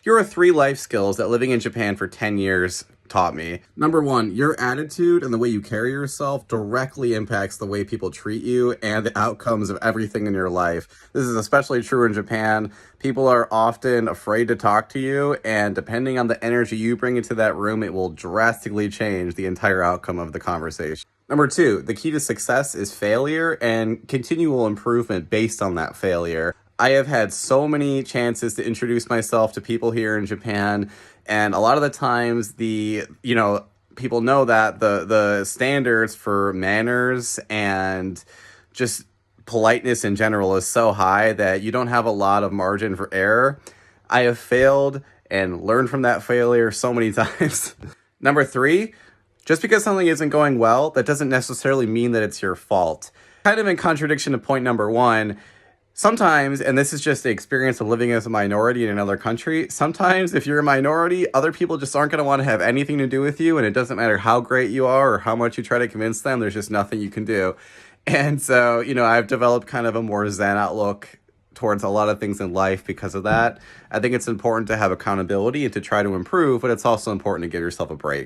Here are 3 life skills that living in Japan for 10 years taught me. Number 1, your attitude and the way you carry yourself directly impacts the way people treat you and the outcomes of everything in your life. This is especially true in Japan. People are often afraid to talk to you, and depending on the energy you bring into that room, it will drastically change the entire outcome of the conversation. Number 2, the key to success is failure and continual improvement based on that failure. I have had so many chances to introduce myself to people here in Japan, and a lot of the times people know that the standards for manners and just politeness in general is so high that you don't have a lot of margin for error. I have failed and learned from that failure so many times. Number 3, just because something isn't going well, that doesn't necessarily mean that it's your fault. Kind of in contradiction to point number 1, sometimes, and this is just the experience of living as a minority in another country, sometimes if you're a minority, other people just aren't going to want to have anything to do with you, and it doesn't matter how great you are or how much you try to convince them, there's just nothing you can do. And so, I've developed kind of a more zen outlook towards a lot of things in life because of that. I think it's important to have accountability and to try to improve, but it's also important to give yourself a break.